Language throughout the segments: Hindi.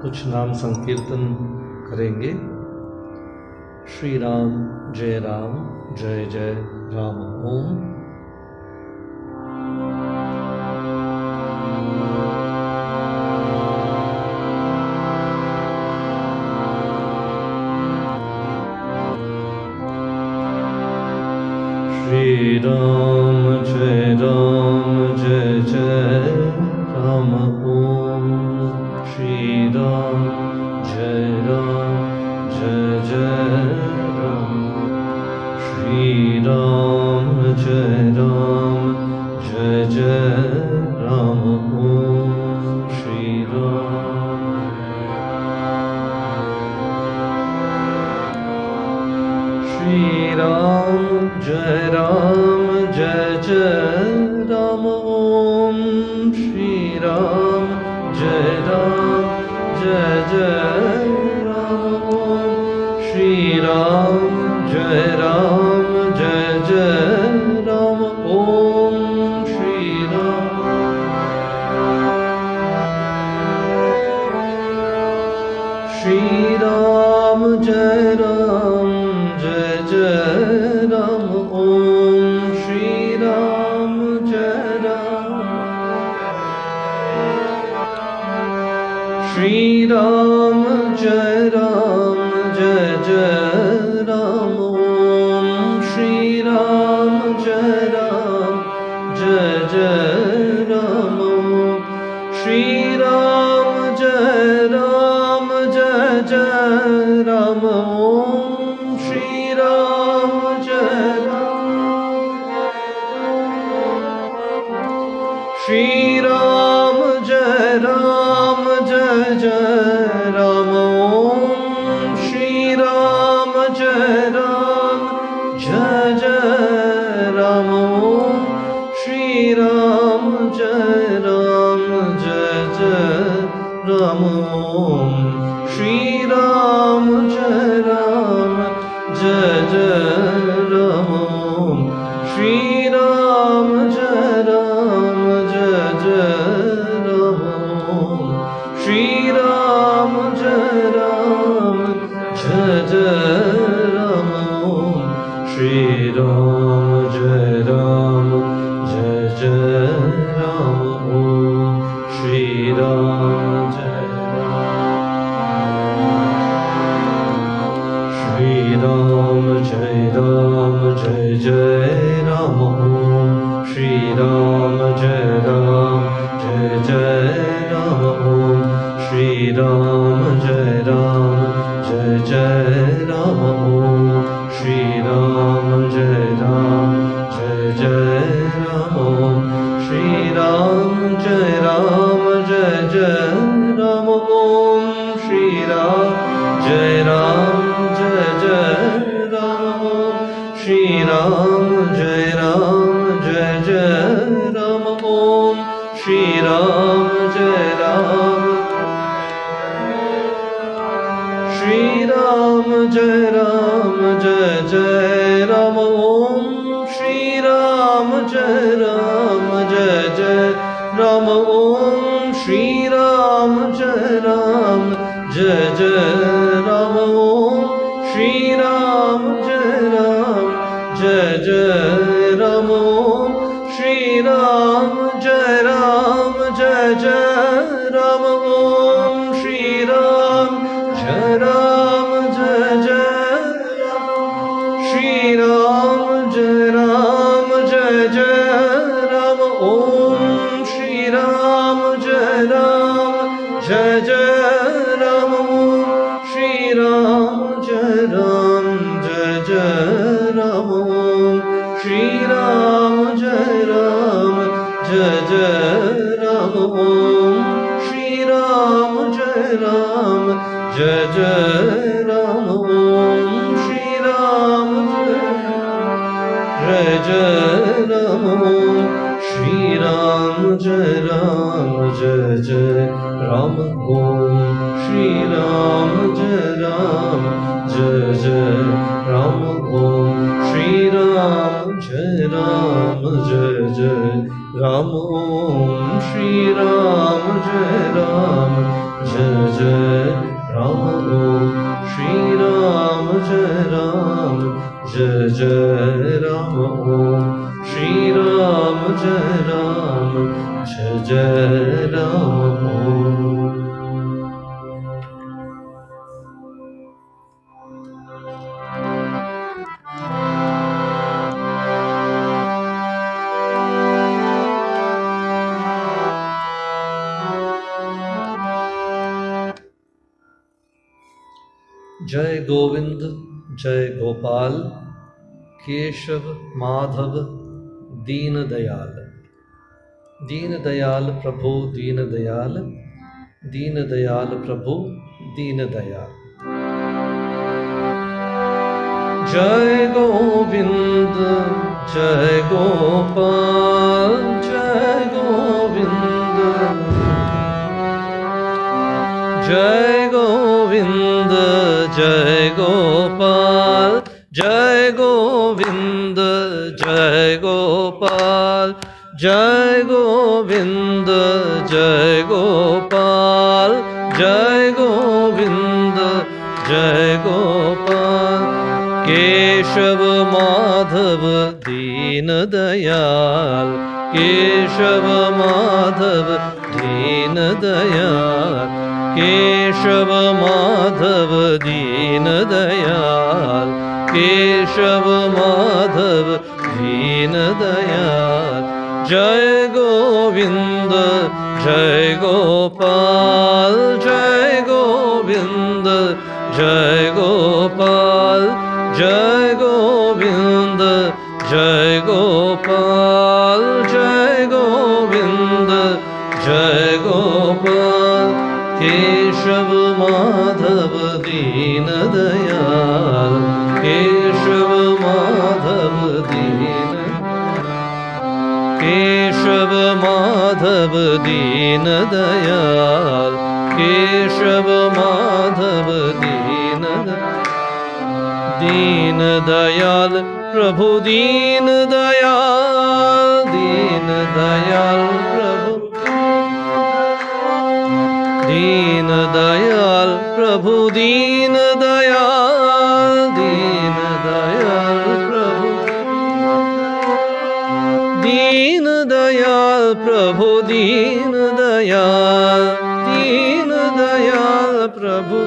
कुछ नाम संकीर्तन करेंगे। श्री राम जय जय राम ओम। श्री राम जय जय राम ओम। श्री राम जय जय राम। श्री राम जय जय राम ओम। श्री राम जय जय राम ओम। श्री राम जय जय राम ओम। श्री राम जय जय राम ओम। श्री राम जय जय राम ओम। श्री राम जय श्री राम जय जय राम ओम। श्री राम जय जय राम ओम। श्री राम जय जय राम ओम। श्री राम जय श्री राम जय जय राम ओम। श्री राम जय जय राम ओम। श्री राम जय जय राम ओम। श्री राम जय जय राम ओम। श्री राम जय जय राम ओम। श्री राम जय जय राम ओम। श्री राम जय जय राम ओम। श्री राम जय श्री राम जय जय राम ओम। श्री राम जय जय राम ओम। श्री राम जय जय राम ओम। श्री राम जय जय राम ओम। श्री राम जय जय राम ओम। श्री राम जय जय राम ओम। श्री राम जय जय राम ओम। श्री राम जय श्री राम जय जय राम ओम। श्री राम जय जय राम ओम। श्री राम जय जय राम ओम। श्री राम जय जय राम ओम। श्री राम जय जय राम ओम। श्री राम जय जय श्री राम जय जय राम ओम। श्री राम जय जय राम ओम। श्री राम जय जय राम ओम। श्री राम जय जय राम ओम। श्री राम जय जय राम ओम। श्री राम जय राम ओम। श्री राम जय जय राम ओम। श्री राम जय जय राम ओम। श्री राम जय राम जय जय राम ओम श्री राम जय राम जय जय राम ओम श्री राम जय राम जय जय राम ओम श्री राम जय राम जय जय राम ओम। जय गोविंद जय गोपाल केशव माधव दीन दयाल। दीन दयाल प्रभु दीन दयाल, दीन दयाल प्रभु दीन दयाल। जय गोविंद जय गोपाल जय गोविंद, जय गोविंद जय गोपाल जय गोविंद जय गोपाल, जय गोविंद जय गोपाल जय गोविंद जय गोपाल। केशव माधव दीन दयाल, केशव माधव दीन दयाल, केशव माधव दीन दयाल, केशव माधव दीन दयाल। जय गोविंद जय गोपाल जय गोविंद जय गोपाल, जय गोविंद जय गोपाल जय गोविंद जय गोपाल। केशव माधव दीन दयाल, केशव माधव दीन, केशव माधव दीन दयाल, केशव माधव दीन दीन दयाल प्रभु दीन दयाल, दीन दयाल प्रभु दीन दयाल प्रभु दीन दयाल, दीन दयाल प्रभु दीन दयाल प्रभु दीन दयाल, दीन दयाल प्रभु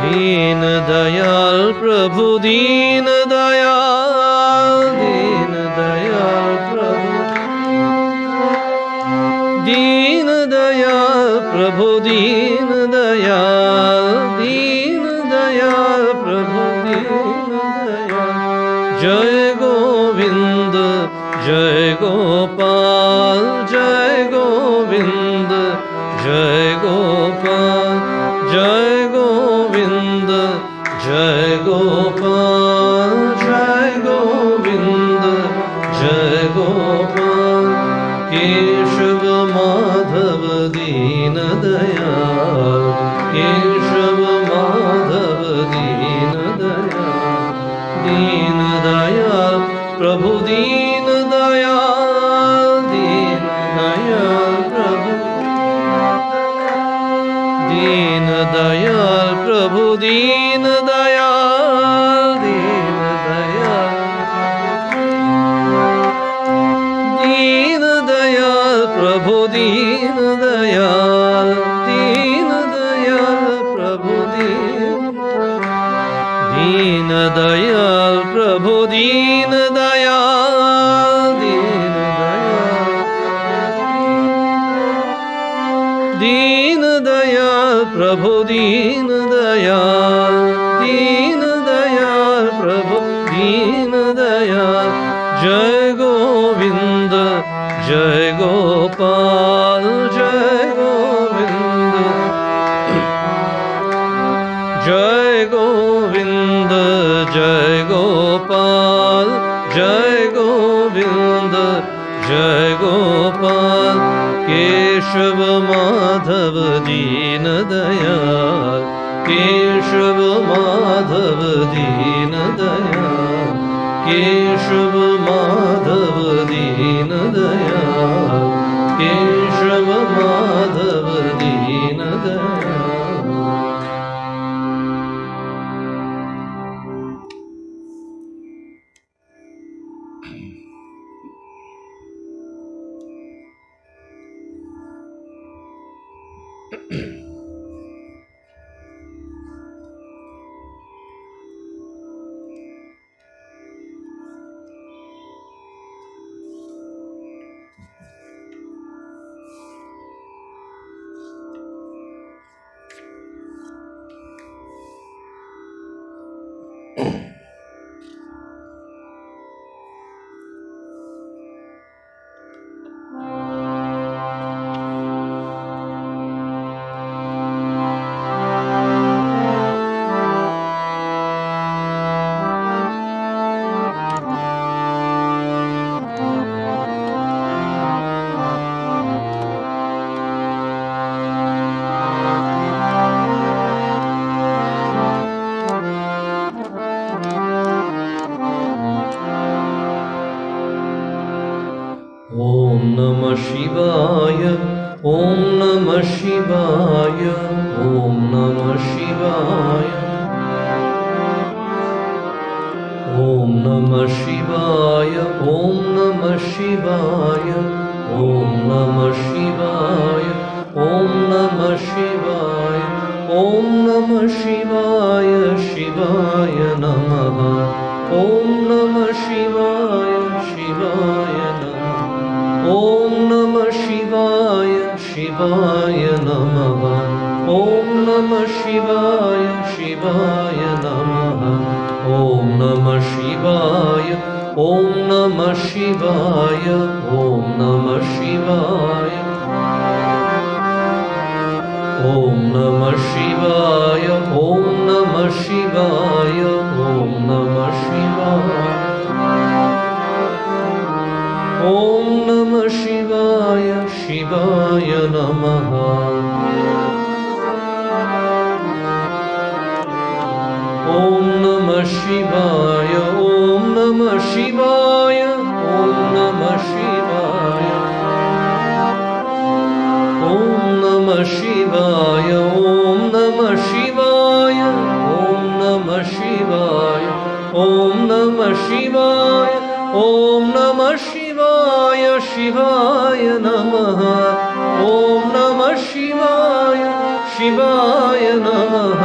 दीन दयाल प्रभु दीन दयाल, दीन दयाल प्रभु दीन दयाल प्रभु दीन दयाल, दीन दयाल प्रभु दीन दयाल। जय गोविंद जय गोपाल जय गोविंद जय गोपाल, जय गोविंद जय गोपाल जय गोविंद जय गोपाल। केशव माधव दीन दयाल, केशव माधव दीन दयाल, दीन दयाल प्रभु दीन दयाल, दीन दयाल प्रभु दीन दयाल प्रभु दीन दयाल, दीन दयाल दीन दयाल प्रभु दीन दयाल, दीन दयाल प्रभु दीन दयाल प्रभु दीन दयाल, दीन दयाल दीन दयाल प्रभु दीन दयाल, दीन दयाल प्रभु दीन दयाल। जय गोविंद जय गोपाल जय गोविंद, जय गोविंद जय गोपाल जय गोविंद जय गोपाल। केशव माधव दीन दयाल, केशव माधव दीन दयाल, केशव माधव दीन दयाल, केशव माधव दीन दयाल। ओम नमः शिवाय, ओम नमः शिवाय, ओम नमः शिवाय, ओम नमः शिवाय, ओम नमः शिवाय, ओम नमः शिवाय, ओम नमः शिवाय, ओम नमः शिवाय, शिवाय नमः, ओम नमः शिवाय, शिवाय नमः, ओम नमः शिवाय, शिवाय नमः, ओम नमः शिवाय, शिवाय नमः, ओम नमः शिवाय, ओम नमः शिवाय, ओम नमः शिवाय, ओम नमः शिवाय, ओम नमः शिवाय, ओम नमः शिवाय, ओम नमः शिवाय, शिवाय नमः, ओम नमः शिवाय, ओम नमः शिवाय, ओम नमः शिवाय, ओम नमः शिवाय, ओम नमः शिवाय, ओम नमः शिवाय, ओम नमः शिवाय, ओम नमः शिवाय, शिवाय नमः, ओम नमः शिवाय, शिवाय नमः,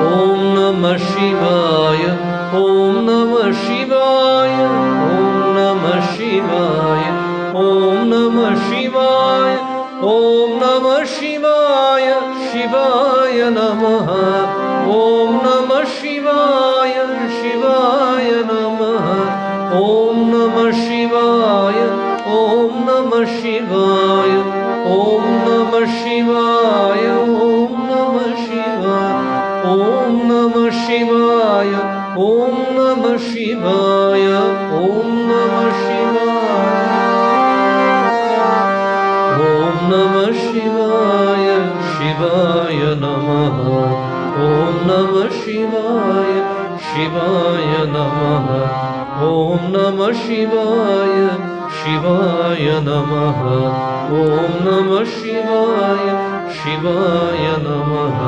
ओम नमः शिवाय, ओम नमः शिवाय, ओम नमः शिवाय, ओम नमः शिवाय, ओम नमः शिवाय, शिवाय नमः, ओम नमः शिवाय, शिवाय नमः, ओम नमः शिवाय, ओम नमः शिवाय, ओम नमः शिवाय, ओम नमः शिवाय, ओम नमः शिवाय, ओम नमः शिवाय, ओम नमः शिवाय, ओम नमः शिवाय, शिवाय नमः, ओम नमः शिवाय, शिवाय नमः, ओम नमः शिवाय, शिवाय नमः, ओम नमः शिवाय, शिवाय नमः,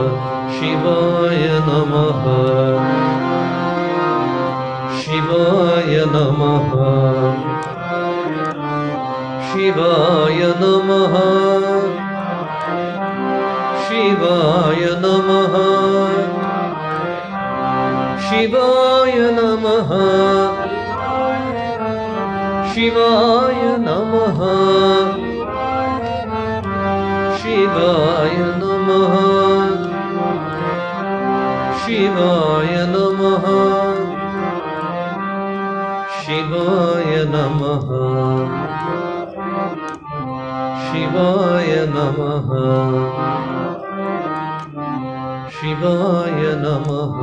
शिवाय नमः, शिवाय नमः, शिवाय नमः, शिवाय नमः, शिवाय नमः, शिवाय नमः, शिवाय नमः, शिवाय नमः, शिवाय नमः, शिवाय नमः, शिवाय नमः।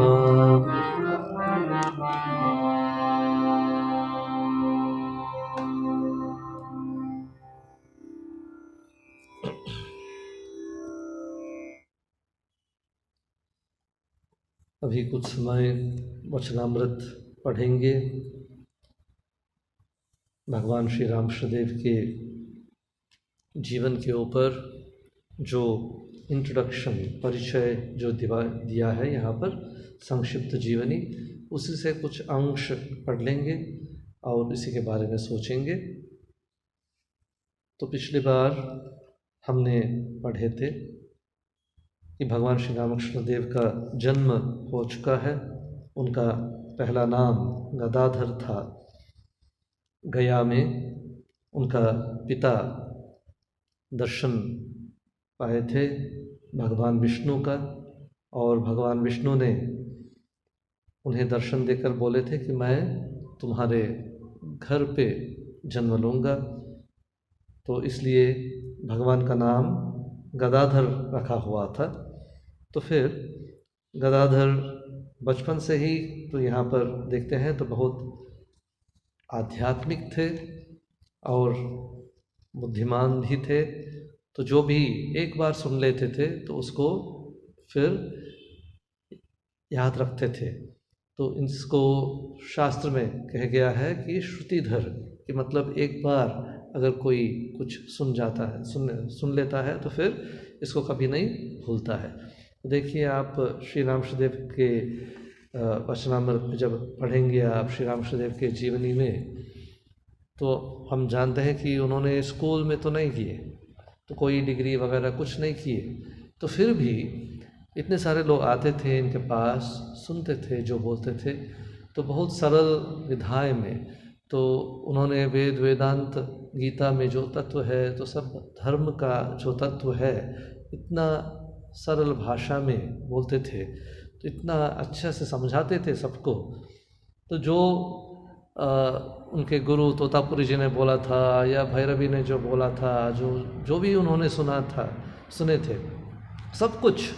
अभी कुछ समय वचनामृत पढ़ेंगे। भगवान श्री रामकृष्णदेव के जीवन के ऊपर जो इंट्रोडक्शन परिचय जो दिया है यहाँ पर संक्षिप्त जीवनी, उसी से कुछ अंश पढ़ लेंगे और इसी के बारे में सोचेंगे। तो पिछली बार हमने पढ़े थे कि भगवान श्री रामकृष्णदेव का जन्म हो चुका है। उनका पहला नाम गदाधर था। गया में उनका पिता दर्शन पाए थे भगवान विष्णु का, और भगवान विष्णु ने उन्हें दर्शन देकर बोले थे कि मैं तुम्हारे घर पे जन्म लूँगा। तो इसलिए भगवान का नाम गदाधर रखा हुआ था। तो फिर गदाधर बचपन से ही, तो यहाँ पर देखते हैं तो बहुत आध्यात्मिक थे और बुद्धिमान भी थे। तो जो भी एक बार सुन लेते थे तो उसको फिर याद रखते थे। तो इसको शास्त्र में कहा गया है कि श्रुतिधर, कि मतलब एक बार अगर कोई कुछ सुन लेता है तो फिर इसको कभी नहीं भूलता है। तो देखिए आप श्री रामकृष्णदेव के वचनामृत में जब पढ़ेंगे आप श्री रामकृष्णदेव के जीवनी में, तो हम जानते हैं कि उन्होंने स्कूल में तो नहीं किए, तो कोई डिग्री वगैरह कुछ नहीं किए, तो फिर भी इतने सारे लोग आते थे इनके पास, सुनते थे जो बोलते थे। तो बहुत सरल विधाएं में तो उन्होंने वेद वेदांत गीता में जो तत्व है, तो सब धर्म का जो तत्व है, इतना सरल भाषा में बोलते थे, तो इतना अच्छा से समझाते थे सबको। तो जो उनके गुरु तोतापुरी जी ने बोला था या भैरवी ने जो बोला था, जो भी उन्होंने सुने थे, सब कुछ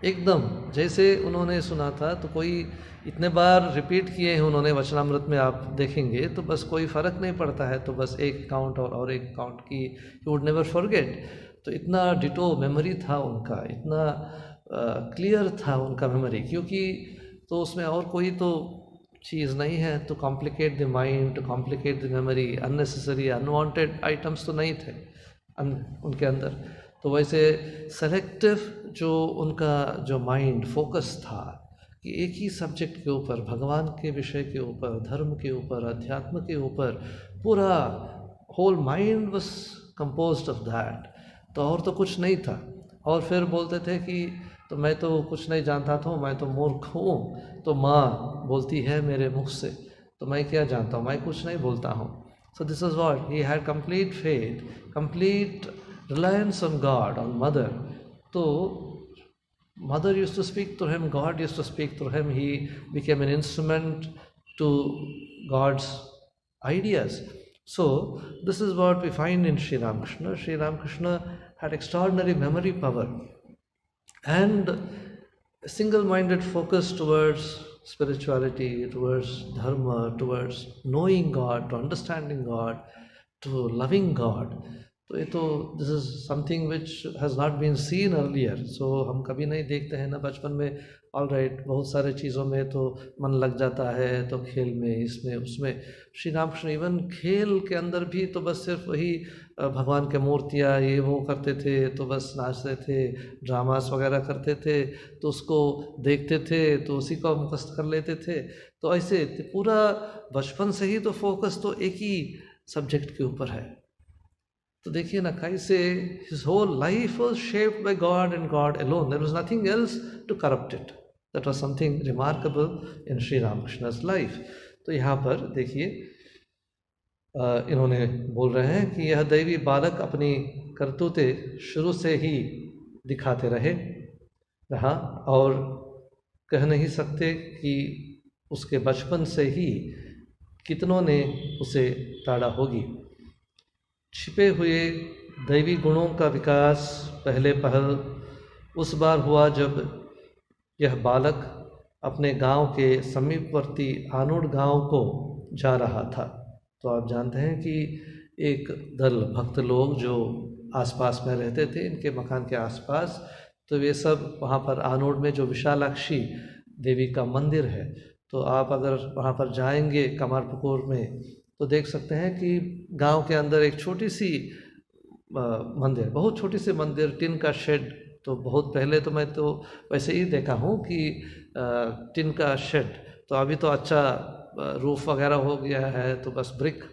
एकदम जैसे उन्होंने सुना था। तो कोई इतने बार रिपीट किए हैं उन्होंने वचनामृत में, आप देखेंगे तो बस कोई फ़र्क नहीं पड़ता है। तो बस एक काउंट और एक काउंट की, यू वुड नेवर फॉरगेट। तो इतना डिटो मेमोरी था उनका, इतना क्लियर था उनका मेमोरी, क्योंकि तो उसमें और कोई तो चीज़ नहीं है to complicate the mind, to complicate the memory. Unnecessary unwanted items तो नहीं थे उनके अंदर। तो वैसे सेलेक्टिव जो उनका जो माइंड फोकस था कि एक ही सब्जेक्ट के ऊपर, भगवान के विषय के ऊपर, धर्म के ऊपर, अध्यात्म के ऊपर, पूरा whole mind was composed of that. तो और तो कुछ नहीं था। और फिर बोलते थे कि तो मैं तो कुछ नहीं जानता था, मैं तो मूर्ख हूँ। तो माँ बोलती है मेरे मुख से, तो मैं क्या जानता हूँ, मैं कुछ नहीं बोलता हूँ। So this is what he had complete faith, complete reliance on God, on mother. So mother used to speak through him, God used to speak through him. He became an instrument to God's ideas. So this is what we find in Sri Ramakrishna. Sri Ramakrishna had extraordinary memory power and a single-minded focus towards spirituality, towards dharma, towards knowing God, to understanding God, to loving God. तो ये तो this is something which has not been seen earlier. So हम कभी नहीं देखते हैं ना बचपन में। ऑल राइट, बहुत सारे चीज़ों में तो मन लग जाता है, तो खेल में, इसमें उसमें। श्री रामकृष्ण इवन खेल के अंदर भी तो बस सिर्फ वही भगवान के मूर्तियाँ ये वो करते थे, तो बस नाचते थे, ड्रामास वगैरह करते थे, तो उसको देखते थे, तो उसी को मुखस्त कर लेते थे। तो ऐसे पूरा बचपन से ही तो फोकस तो एक ही सब्जेक्ट के ऊपर है। तो देखिए ना कैसे his whole life was shaped by God and God alone. There was nothing else to corrupt it. That was something remarkable in Sri Ramakrishna's life. तो यहाँ पर देखिए इन्होंने बोल रहे हैं कि यह दैवी बालक अपनी करतूतें शुरू से ही दिखाते रहा और कह नहीं सकते कि उसके बचपन से ही कितनों ने उसे ताड़ा होगी। छिपे हुए दैवी गुणों का विकास पहले पहल उस बार हुआ जब यह बालक अपने गांव के समीपवर्ती आनूड़ गांव को जा रहा था। तो आप जानते हैं कि एक दल भक्त लोग जो आसपास में रहते थे, इनके मकान के आसपास, तो वे सब वहाँ पर आनूड़ में जो विशालाक्षी देवी का मंदिर है, तो आप अगर वहाँ पर जाएंगे कमारपुकुर में, तो देख सकते हैं कि गांव के अंदर एक छोटी सी मंदिर, बहुत छोटी सी मंदिर, टिन का शेड। तो बहुत पहले तो मैं तो वैसे ही देखा हूँ कि टिन का शेड, तो अभी तो अच्छा रूफ वगैरह हो गया है, तो बस ब्रिक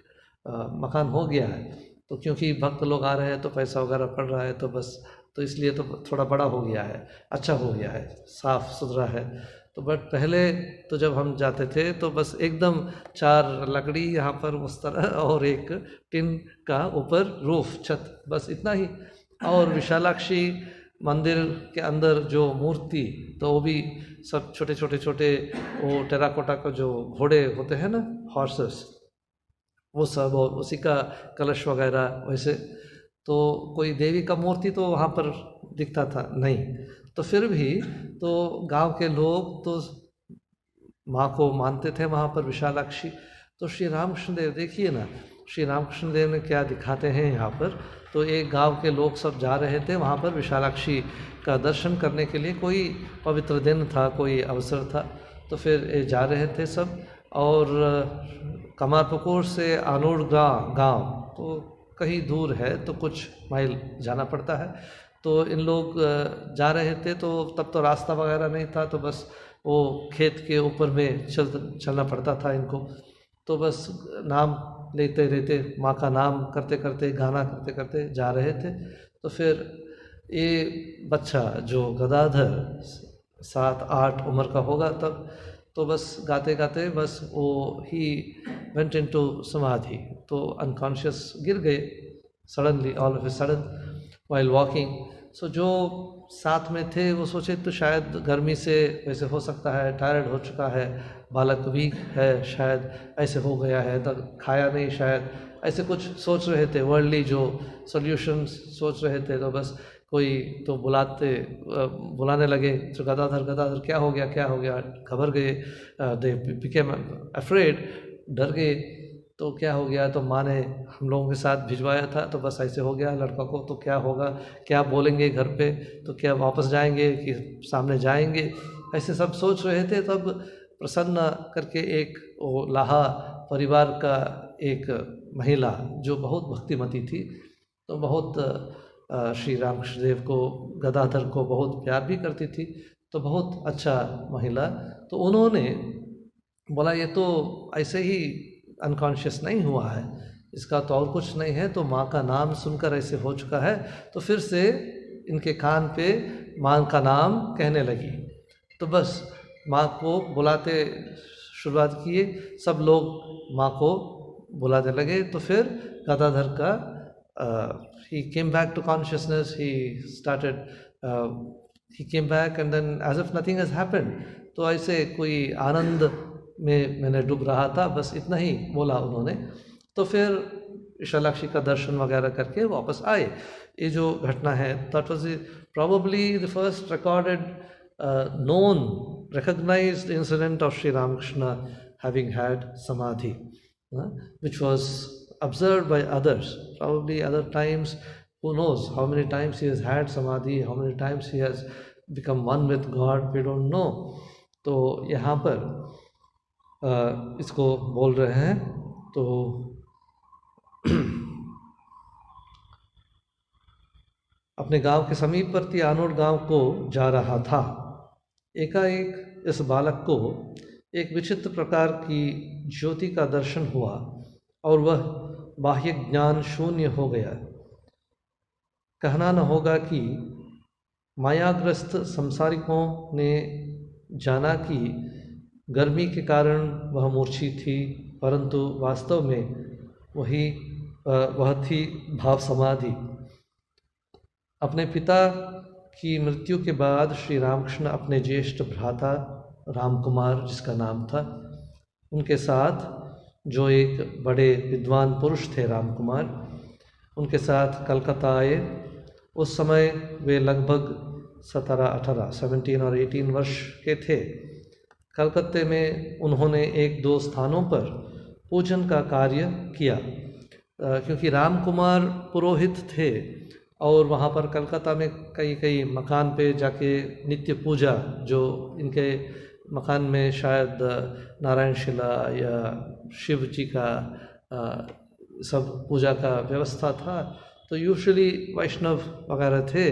मकान हो गया है। तो क्योंकि भक्त लोग आ रहे हैं तो पैसा वगैरह पड़ रहा है, तो बस तो इसलिए तो थोड़ा बड़ा हो गया है, अच्छा हो गया है, साफ़ सुथरा है। तो बट पहले तो जब हम जाते थे तो बस एकदम 4 लकड़ी यहाँ पर उस तरह और एक टिन का ऊपर रूफ छत, बस इतना ही। और विशालाक्षी मंदिर के अंदर जो मूर्ति, तो वो भी सब छोटे छोटे छोटे वो टेराकोटा का जो घोड़े होते हैं ना, हॉर्सेस, वो सब, और उसी का कलश वगैरह वैसे। तो कोई देवी का मूर्ति तो वहाँ पर दिखता था नहीं। तो फिर भी तो गांव के लोग तो माँ को मानते थे वहाँ पर, विशालाक्षी। तो श्री रामकृष्ण देव देखिए ना, श्री रामकृष्ण देव ने क्या दिखाते हैं यहाँ पर। तो एक गांव के लोग सब जा रहे थे वहाँ पर विशालाक्षी का दर्शन करने के लिए, कोई पवित्र दिन था, कोई अवसर था। तो फिर ये जा रहे थे सब, और कमारपुकुर से आनोड गांव तो कहीं दूर है, तो कुछ माइल जाना पड़ता है। तो इन लोग जा रहे थे, तो तब तो रास्ता वगैरह नहीं था, तो बस वो खेत के ऊपर में चलना पड़ता था इनको। तो बस नाम लेते रहते, माँ का नाम करते करते, गाना करते करते जा रहे थे। तो फिर ये बच्चा जो गदाधर 7-8 उम्र का होगा तब, तो बस गाते गाते बस वो ही वेंट इनटू समाधि, तो अनकॉन्शियस गिर गए suddenly, all of a sudden while walking. So जो साथ में थे वो सोचे तो शायद गर्मी से वैसे हो सकता है, टायर्ड हो चुका है, बालक वीक है, शायद ऐसे हो गया है, तो खाया नहीं शायद, ऐसे कुछ सोच रहे थे, वर्ल्डली जो सॉल्यूशन सोच रहे थे। तो बस कोई तो बुलाने लगे, तो गदाधर गदाधर क्या हो गया, क्या हो गया, घबर गए, दे बिकेम अफ्रेड, डर गए। तो क्या हो गया, तो माँ ने हम लोगों के साथ भिजवाया था, तो बस ऐसे हो गया लड़का को, तो क्या होगा, क्या बोलेंगे घर पे, तो क्या वापस जाएंगे कि सामने जाएंगे, ऐसे सब सोच रहे थे। तब प्रसन्न करके एक वो लाहा परिवार का एक महिला जो बहुत भक्तिमती थी, तो बहुत श्री रामकृष्ण देव को, गदाधर को बहुत प्यार भी करती थी, तो बहुत अच्छा महिला। तो उन्होंने बोला ये तो ऐसे ही अनकॉन्शियस नहीं हुआ है, इसका तो और कुछ नहीं है, तो माँ का नाम सुनकर ऐसे हो चुका है। तो फिर से इनके कान पे माँ का नाम कहने लगी, तो बस माँ को बुलाते शुरुआत किए, सब लोग माँ को बुलाने लगे। तो फिर गदाधर का he came back to consciousness, he came back and then as if nothing has happened, तो ऐसे कोई आनंद में मैंने डूब रहा था, बस इतना ही बोला उन्होंने। तो फिर विशालाक्षी का दर्शन वगैरह करके वापस आए। ये जो घटना है, that was probably the first recorded known recognized incident of Sri Ramakrishna having had samadhi, which was observed by others. Probably other times, who knows how many times he has had samadhi, how many times he has become one with God, we don't know. तो यहाँ पर इसको बोल रहे हैं। तो अपने गांव के समीपवर्ती आनोड गांव को जा रहा था। एकाएक इस बालक को एक विचित्र प्रकार की ज्योति का दर्शन हुआ और वह बाह्य ज्ञान शून्य हो गया। कहना न होगा कि मायाग्रस्त संसारिकों ने जाना कि गर्मी के कारण वह मूर्छित थी, परंतु वास्तव में वह थी भाव समाधि। अपने पिता की मृत्यु के बाद श्री रामकृष्ण अपने ज्येष्ठ भ्राता रामकुमार, जिसका नाम था, उनके साथ, जो एक बड़े विद्वान पुरुष थे रामकुमार, उनके साथ कलकत्ता आए। उस समय वे लगभग 17 और 18 वर्ष के थे। कलकत्ते में उन्होंने 1-2 स्थानों पर पूजन का कार्य किया, क्योंकि रामकुमार पुरोहित थे और वहाँ पर कलकत्ता में कई मकान पे जाके नित्य पूजा, जो इनके मकान में शायद नारायण शिला या शिव जी का सब पूजा का व्यवस्था था। तो यूजुअली वैष्णव वगैरह थे,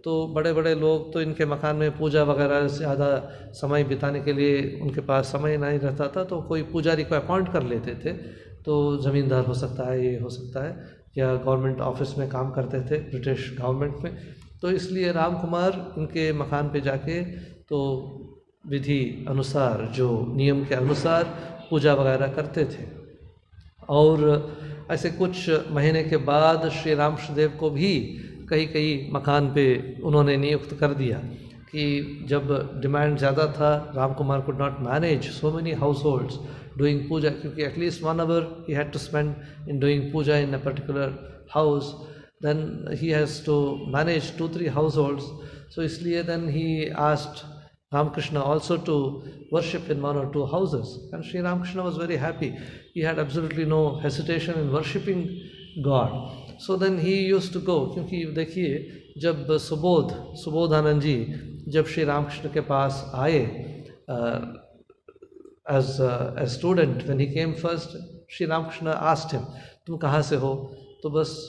तो बड़े बड़े लोग तो इनके मकान में पूजा वगैरह ज़्यादा समय बिताने के लिए उनके पास समय नहीं रहता था, तो कोई पुजारी को अपॉइंट कर लेते थे। तो ज़मींदार हो सकता है, ये हो सकता है, या गवर्नमेंट ऑफिस में काम करते थे ब्रिटिश गवर्नमेंट में। तो इसलिए राम कुमार इनके मकान पे जाके तो विधि अनुसार, जो नियम के अनुसार पूजा वगैरह करते थे। और ऐसे कुछ महीने के बाद श्री रामकृष्णदेव को भी कई कई मकान पे उन्होंने नियुक्त कर दिया कि जब डिमांड ज़्यादा था, Ram Kumar could not manage so many households doing puja, क्योंकि at least 1 hour he had to spend in doing puja in a particular house, then he has to manage 2-3 households. So इसलिए then he asked Ramakrishna also to worship in 1 or 2 houses, and Sri Ramakrishna was very happy. He had absolutely no hesitation in worshipping God. So then he used to go, क्योंकि देखिए जब सुबोधानंद जी जब श्री रामकृष्ण के पास आए as a student, when he came first, Sri Ramakrishna asked him, तुम कहाँ से हो? तो बस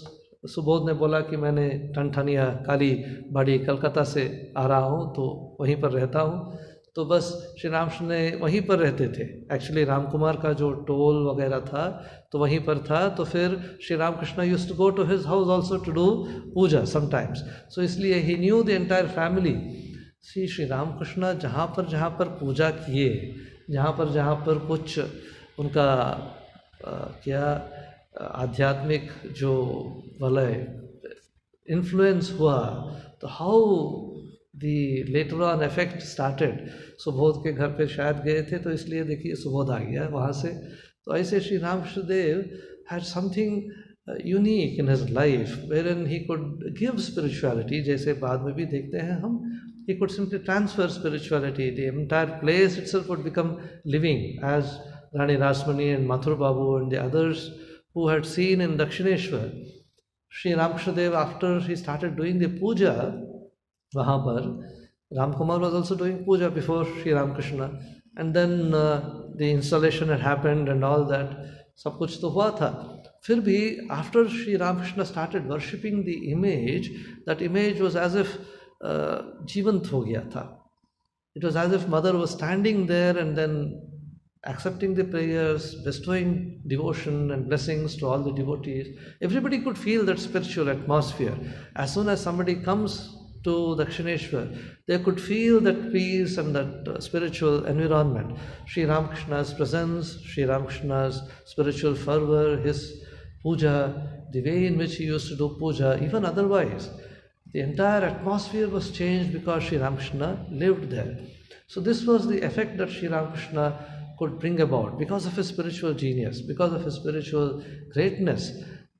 सुबोध ने बोला कि मैंने ठनठनिया काली बाड़ी कलकत्ता से आ रहा हूँ, तो वहीं पर रहता हूँ। तो बस श्री रामकृष्ण ने वहीं पर रहते थे। एक्चुअली राम कुमार का जो टोल वगैरह था तो वहीं पर था, तो फिर Shri Ramakrishna used to go to his house also to do puja sometimes. So इसलिए he knew the entire family. Shri Ramakrishna जहाँ पर पूजा किए, जहाँ पर कुछ उनका क्या आध्यात्मिक जो वलय इन्फ्लुएंस हुआ, तो how the later on effect started. Subodh के घर पे शायद गए थे, तो इसलिए देखिए सुबोध आ गया वहाँ से। तो ऐसे Shri Ramakrishnadev had something unique in his life wherein he could give spirituality, जैसे बाद में भी देखते हैं हम। He could simply transfer spirituality. The entire place itself would become living, as Rani Rasmani and Mathur Babu and the others who had seen in Dakshineshwar. Sri Ramakrishnadev, after he started doing the puja, वहाँ पर Ram Kumar was also doing puja before Sri Ramakrishna, and then the installation had happened and all that, सब कुछ तो हुआ था। फिर भी after Sri Ramakrishna started worshipping the image, that image was as if जीवंत हो गया था। It was as if mother was standing there and then accepting the prayers, bestowing devotion and blessings to all the devotees. Everybody could feel that spiritual atmosphere. As soon as somebody comes to Dakshineshwar, they could feel that peace and that spiritual environment. Sri Ramakrishna's presence, Sri Ramakrishna's spiritual fervor, his puja, the way in which he used to do puja, even otherwise. The entire atmosphere was changed because Sri Ramakrishna lived there. So this was the effect that Sri Ramakrishna could bring about because of his spiritual genius, because of his spiritual greatness.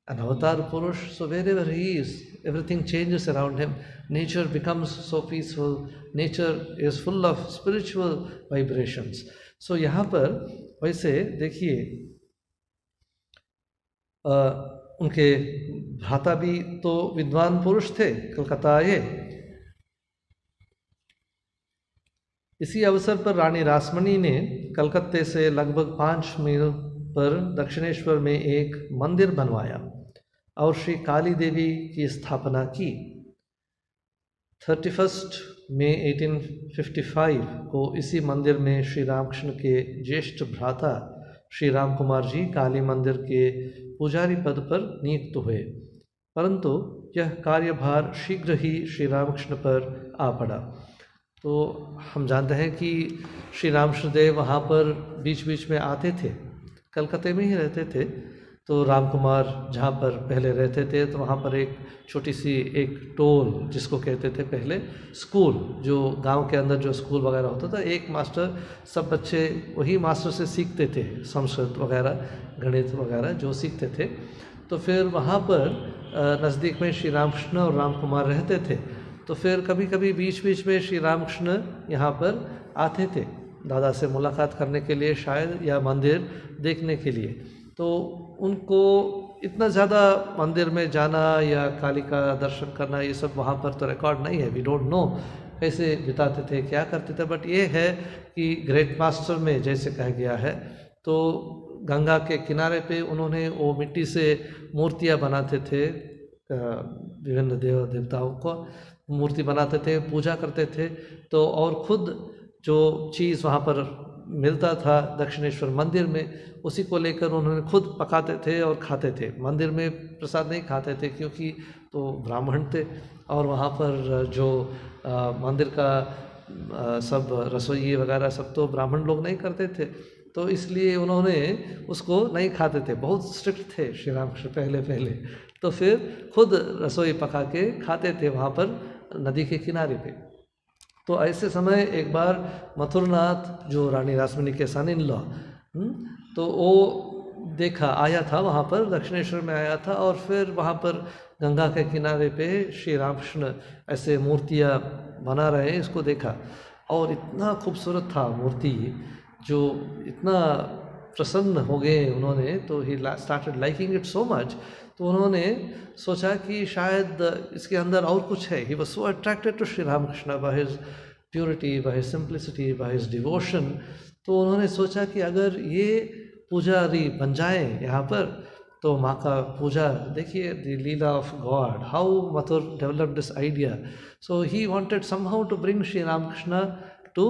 An avatar Purush, so wherever he is, everything changes around him. Nature becomes so peaceful. Nature is full of spiritual vibrations. So यहाँ पर वैसे देखिए उनके भ्राता भी तो विद्वान पुरुष थे, कलकत्ता आए। इसी अवसर पर रानी रासमणी ने कलकत्ते से लगभग 5 मील पर दक्षिणेश्वर में एक मंदिर बनवाया और श्री काली देवी की स्थापना की। 31 मई 1855 को इसी मंदिर में श्री रामकृष्ण के ज्येष्ठ भ्राता श्री राम कुमार जी काली मंदिर के पुजारी पद पर नियुक्त हुए, परंतु यह कार्यभार शीघ्र ही श्री रामकृष्ण पर आ पड़ा। तो हम जानते हैं कि श्री रामकृष्णदेव वहाँ पर बीच बीच में आते थे, कलकत्ते में ही रहते थे। तो राम कुमार जहाँ पर पहले रहते थे, तो वहाँ पर एक छोटी सी एक टोल जिसको कहते थे पहले स्कूल, जो गांव के अंदर जो स्कूल वगैरह होता था, एक मास्टर, सब बच्चे वही मास्टर से सीखते थे, संस्कृत वगैरह गणित वगैरह जो सीखते थे। तो फिर वहाँ पर नज़दीक में श्री रामकृष्ण और राम कुमार रहते थे। तो फिर कभी कभी बीच बीच में श्री रामकृष्ण यहाँ पर आते थे दादा से मुलाकात करने के लिए शायद, या मंदिर देखने के लिए। तो उनको इतना ज़्यादा मंदिर में जाना या काली का दर्शन करना ये सब वहाँ पर तो रिकॉर्ड नहीं है, वी डोंट नो कैसे बिताते थे, क्या करते थे। बट ये है कि ग्रेट मास्टर में जैसे कहा गया है, तो गंगा के किनारे पे उन्होंने वो मिट्टी से मूर्तियाँ बनाते थे, विभिन्न देव देवताओं को मूर्ति बनाते थे, पूजा करते थे। तो और खुद जो चीज़ वहाँ पर मिलता था दक्षिणेश्वर मंदिर में, उसी को लेकर उन्होंने खुद पकाते थे और खाते थे। मंदिर में प्रसाद नहीं खाते थे क्योंकि तो ब्राह्मण थे, और वहाँ पर जो मंदिर का सब रसोई वगैरह सब तो ब्राह्मण लोग नहीं करते थे, तो इसलिए उन्होंने उसको नहीं खाते थे। बहुत स्ट्रिक्ट थे श्री रामकृष्ण पहले। तो फिर खुद रसोई पका के खाते थे वहाँ पर नदी के किनारे पे। तो ऐसे समय एक बार मथुरनाथ जो रानी रासमणी के सन इन लॉ, तो वो आया था वहाँ पर, दक्षिणेश्वर में आया था, और फिर वहाँ पर गंगा के किनारे पे श्री रामकृष्ण ऐसे मूर्तियाँ बना रहे हैं, इसको देखा। और इतना खूबसूरत था मूर्ति, जो इतना प्रसन्न हो गए उन्होंने, तो he started liking it so much. तो उन्होंने सोचा कि शायद इसके अंदर और कुछ है। He was so attracted to Shri Ramakrishna by his purity, by his simplicity, by his devotion. तो उन्होंने सोचा कि अगर ये पुजारी बन जाए यहाँ पर, तो माँ का पूजा देखिए, the lila of God, how Mathur developed this idea. So he wanted somehow to bring Shri Ramakrishna to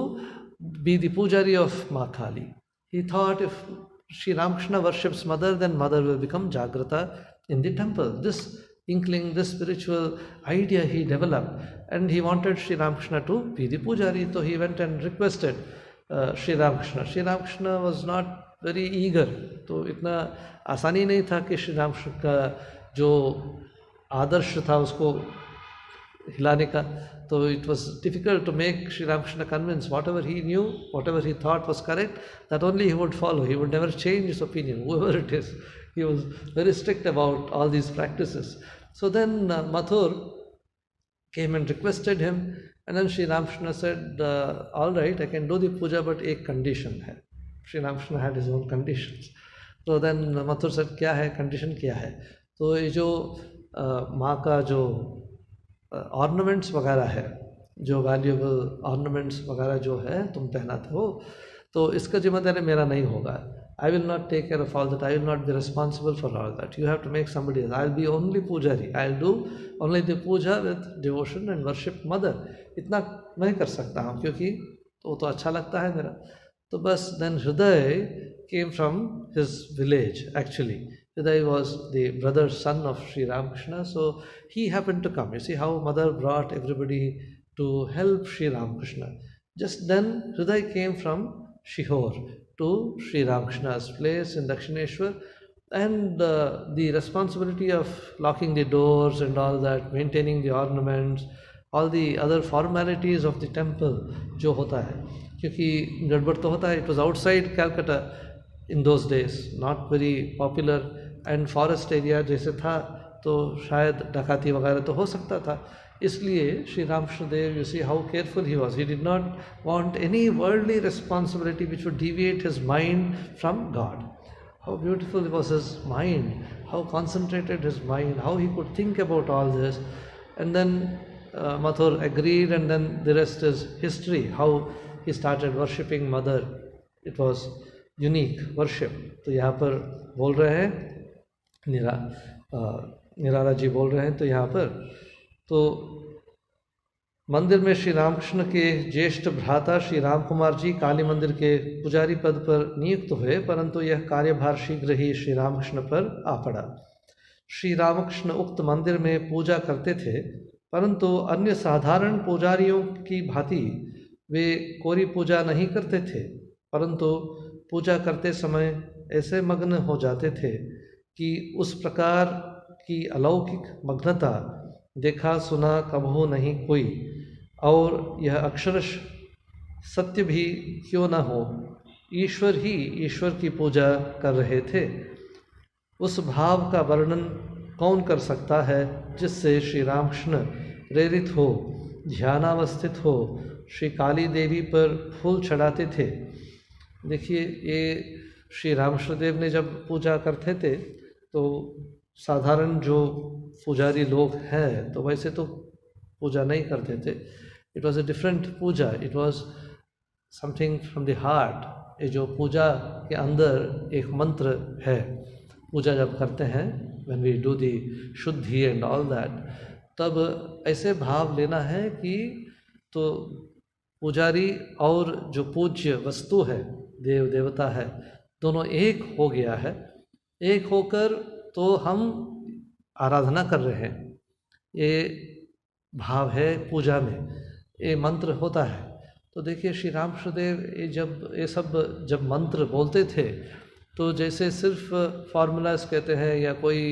be the pujari of Ma Kali. He thought if Sri Ramakrishna worships mother, then mother will become Jagrata in the temple. This inkling, this spiritual idea he developed, and he wanted Sri Ramakrishna to be the pujari. So he went and requested Sri Ramakrishna. Sri Ramakrishna was not very eager. तो इतना आसानी नहीं था कि श्री रामकृष्ण का जो आदर्श था उसको हिलाने का। So it was difficult to make Sri Ramakrishna convince. Whatever he knew, whatever he thought was correct, that only he would follow. He would never change his opinion, whoever it is. He was very strict about all these practices. So then Mathur came and requested him, and then Sri Ramakrishna said, all right, I can do the puja, but एक condition है. Sri Ramakrishna had his own conditions. So then Mathur said, क्या है condition, क्या है? तो ये जो माँ का जो ऑर्नामेंट्स वगैरह है, जो वैल्यूएबल ऑर्नामेंट्स वगैरह जो है तुम पहनाते हो, तो इसका जिम्मेदारी मेरा नहीं होगा. I will not take care of all that. I will not be responsible for all that. You have to make somebody else. I'll be only pujari. I'll do only the puja with devotion and worship mother. इतना मैं कर सकता हूँ क्योंकि तो अच्छा लगता है मेरा. तो बस then Hriday came from his village actually. Hriday was the brother son of Sri Ramakrishna, so he happened to come. You see how mother brought everybody to help Sri Ramakrishna. Just then Hriday came from Shihor to Sri Ramakrishna's place in Dakshineshwar, and the responsibility of locking the doors and all that, maintaining the ornaments, all the other formalities of the temple जो होता है, क्योंकि गड़बड़ तो होता है. It was outside Calcutta in those days, not very popular, and forest area जैसे था तो शायद डकाती वगैरह तो हो सकता था. इसलिए Shri Ramakrishna Dev, you see how careful he was. He did not want any worldly responsibility which would deviate his mind from God. How beautiful was his mind, how concentrated his mind, how he could think about all this. And then Mathur agreed, and then the rest is history, how he started worshipping mother. It was unique worship. तो यहाँ पर बोल रहे हैं निराला जी बोल रहे हैं, तो यहाँ पर तो मंदिर में श्री रामकृष्ण के ज्येष्ठ भ्राता श्री राम कुमार जी काली मंदिर के पुजारी पद पर नियुक्त हुए, परंतु यह कार्यभार शीघ्र ही श्री रामकृष्ण पर आ पड़ा. श्री रामकृष्ण उक्त मंदिर में पूजा करते थे, परंतु अन्य साधारण पुजारियों की भांति वे कोरी पूजा नहीं करते थे, परंतु पूजा करते समय ऐसे मग्न हो जाते थे कि उस प्रकार की अलौकिक मग्नता देखा सुना कभू नहीं कोई, और यह अक्षरश सत्य भी क्यों न हो, ईश्वर ही ईश्वर की पूजा कर रहे थे. उस भाव का वर्णन कौन कर सकता है जिससे श्री रामकृष्ण प्रेरित हो, ध्यानावस्थित हो, श्री काली देवी पर फूल चढ़ाते थे. देखिए, ये श्री रामकृष्ण देव ने जब पूजा करते थे तो साधारण जो पुजारी लोग हैं तो वैसे तो पूजा नहीं करते थे. It was a different puja. It was something from the heart. ये जो पूजा के अंदर एक मंत्र है, पूजा जब करते हैं, व्हेन वी डू दी शुद्धि एंड ऑल दैट, तब ऐसे भाव लेना है कि तो पुजारी और जो पूज्य वस्तु है, देव देवता है, दोनों एक हो गया है। एक होकर तो हम आराधना कर रहे हैं, ये भाव है पूजा में, ये मंत्र होता है। तो देखिए श्री रामकृष्णदेव ये सब जब मंत्र बोलते थे तो जैसे सिर्फ फार्मूलाज कहते हैं या कोई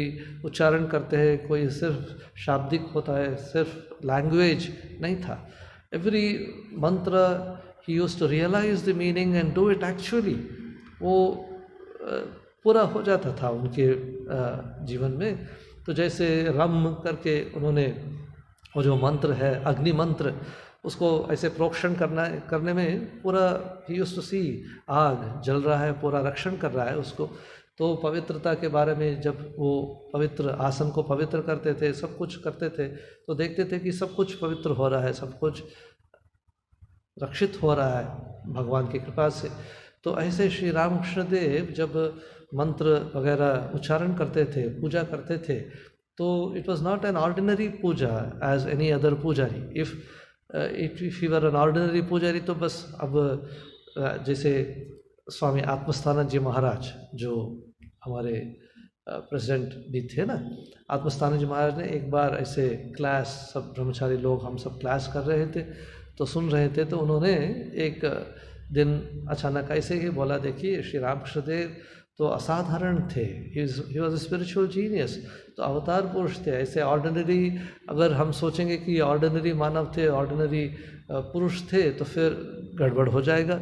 उच्चारण करते हैं, कोई सिर्फ शाब्दिक होता है, सिर्फ लैंग्वेज नहीं था। Every mantra he used to realise the meaning and do it actually, वो पूरा हो जाता था उनके जीवन में। तो जैसे रम करके उन्होंने वो जो मंत्र है अग्नि मंत्र, उसको ऐसे प्रोक्षण करने में पूरा ही यूज्ड टू सी आग जल रहा है, पूरा रक्षण कर रहा है उसको। तो पवित्रता के बारे में जब वो पवित्र आसन को पवित्र करते थे, सब कुछ करते थे, तो देखते थे कि सब कुछ पवित्र हो रहा है, सब कुछ रक्षित हो रहा है भगवान की कृपा से। तो ऐसे श्री रामकृष्ण देव जब मंत्र वगैरह उच्चारण करते थे, पूजा करते थे, तो it was not an ordinary puja as any other pujari. If you were an ordinary pujari तो बस अब जैसे स्वामी आत्मस्थानंद जी महाराज जो हमारे प्रेसिडेंट भी थे ना, आत्मस्थानंद जी महाराज ने एक बार ऐसे क्लास, सब ब्रह्मचारी लोग हम सब क्लास कर रहे थे तो सुन रहे थे, तो उन्होंने एक दिन अचानक ऐसे ही बोला, देखिए श्री रामकृष्ण देव तो असाधारण थे, he was a spiritual genius, तो अवतार पुरुष थे। ऐसे ऑर्डिनरी अगर हम सोचेंगे कि ऑर्डिनरी मानव थे, ऑर्डिनरी पुरुष थे, तो फिर गड़बड़ हो जाएगा।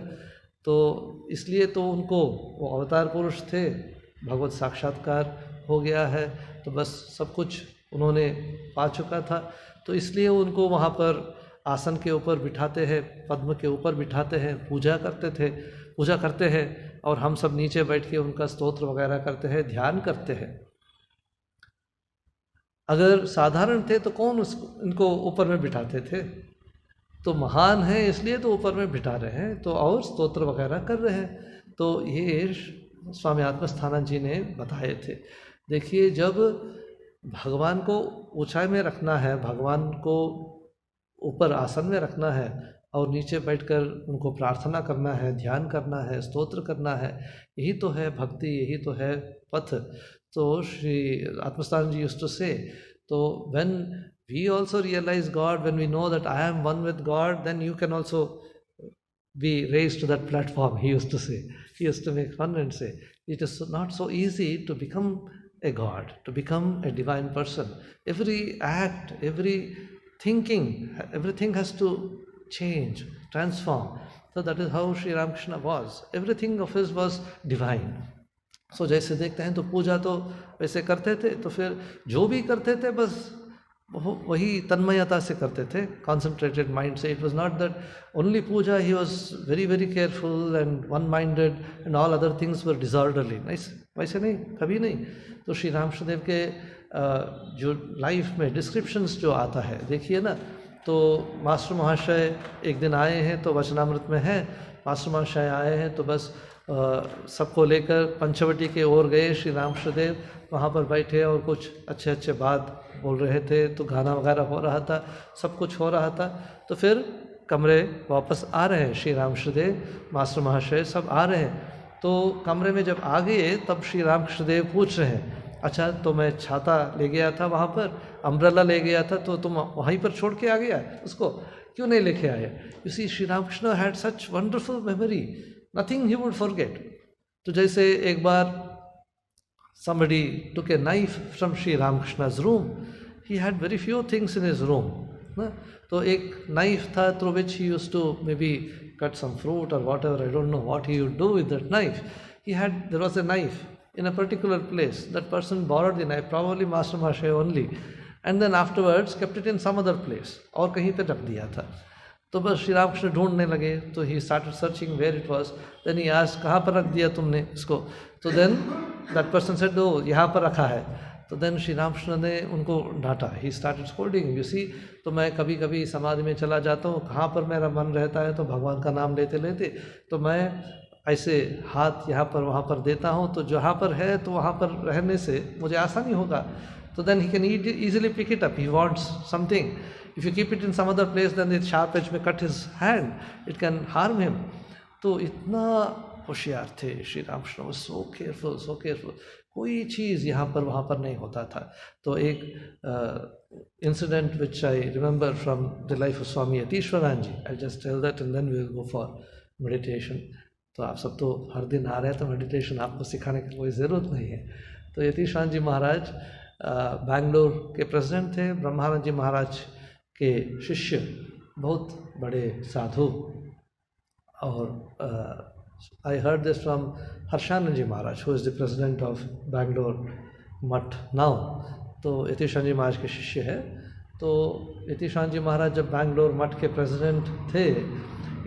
तो इसलिए तो उनको, वो अवतार पुरुष थे, भगवत साक्षात्कार हो गया है, तो बस सब कुछ उन्होंने पा चुका था, तो इसलिए उनको वहाँ पर आसन के ऊपर बिठाते हैं, पद्म के ऊपर बिठाते हैं, पूजा करते हैं, और हम सब नीचे बैठ के उनका स्तोत्र वगैरह करते हैं, ध्यान करते हैं। अगर साधारण थे तो कौन इनको ऊपर में बिठाते थे? तो महान है इसलिए तो ऊपर में बिठा रहे हैं, तो और स्तोत्र वगैरह कर रहे हैं। तो ये स्वामी आत्मस्थानंद जी ने बताए थे। देखिए, जब भगवान को ऊंचाई में रखना है, भगवान को ऊपर आसन में रखना है और नीचे बैठकर उनको प्रार्थना करना है, ध्यान करना है, स्तोत्र करना है, यही तो है भक्ति, यही तो है पथ। तो Shri Atmasthananda ji used to say, तो when we also realise God, when we know that I am one with God, then you can also be raised to that platform, he used to say. He used to make fun and say, it is not so easy to become a god, to become a divine person. Every act, every thinking, everything has to change, transform. So that is how Sri Ramakrishna was. Everything of his was divine. So जैसे देखते हैं तो पूजा तो वैसे करते थे, तो फिर जो भी करते थे बस वही तन्मयता से करते थे, कॉन्सेंट्रेटेड माइंड से। It was not that only puja, he was very very careful and one minded and all other things were disorderly. वैसे नहीं, कभी नहीं। तो श्री रामकृष्ण देव के जो लाइफ में डिस्क्रिप्शंस जो आता है, देखिए ना, तो मास्टर महाशय एक दिन आए हैं, तो वचनामृत में है, मास्टर महाशय आए हैं तो बस सबको लेकर पंचवटी के ओर गए श्री रामकृष्ण देव, वहाँ पर बैठे और कुछ अच्छे अच्छे बात बोल रहे थे, तो गाना वगैरह हो रहा था, सब कुछ हो रहा था। तो फिर कमरे वापस आ रहे हैं श्री रामकृष्ण देव, मास्टर महाशय सब आ रहे हैं। तो कमरे में जब आ गए तब श्री रामकृष्ण देव पूछ रहे हैं, अच्छा तो मैं छाता ले गया था वहाँ पर, अम्ब्रेला ले गया था, तो तुम वहीं पर छोड़ के आ गया, उसको क्यों नहीं लेके आए? You see, Shri Ramakrishna had such wonderful memory, nothing he would forget. तो जैसे एक बार somebody took a knife from Sri Ramakrishna's room. He had very few things in his room. तो एक knife था through which he used to maybe cut some fruit or whatever. I don't know what he would do with that knife. There was a knife in a particular place. That person borrowed the knife, probably Master Mahasaya only, and then afterwards kept it in some other place. और कहीं पे रख दिया था। तो बस श्री रामकृष्ण ढूंढने लगे, तो he started searching where it was. Then he asked, कहाँ पर रख दिया तुमने इसको? तो then that person said, oh, यहाँ पर रखा है। तो then श्री रामकृष्ण ने उनको डांटा, he started scolding. You see, तो मैं कभी कभी समाधि में चला जाता हूँ, कहाँ पर मेरा मन रहता है तो भगवान का नाम लेते लेते, तो मैं ऐसे हाथ यहाँ पर वहाँ पर देता हूँ तो जहाँ पर है तो वहाँ पर रहने से मुझे आसानी होगा. तो then he can easily pick it up. He wants something. If you keep it in some other place, then the sharp edge may cut his hand. It can harm him. तो इतना होशियार थे Shri Ramakrishna. So careful, so careful. कोई चीज़ यहाँ पर वहाँ पर नहीं होता था. तो एक incident which I remember from the life of Swami Yatishwarananda ji. I just tell that and then we will go for meditation. तो आप सब तो हर दिन आ रहे हैं तो मेडिटेशन आपको सिखाने की कोई ज़रूरत नहीं है. तो यतीश्वरानंद जी महाराज बैंगलोर के प्रेसिडेंट थे. ब्रह्मानंद जी महाराज के शिष्य, बहुत बड़े साधु. और I heard this from Harshanand ji Maharaj, who is the president of Bangalore Mutt now. तो यतीश्वरानंद जी महाराज के शिष्य है. तो यतीश्वरानंद जी महाराज जब बैंगलोर मठ के प्रेसिडेंट थे,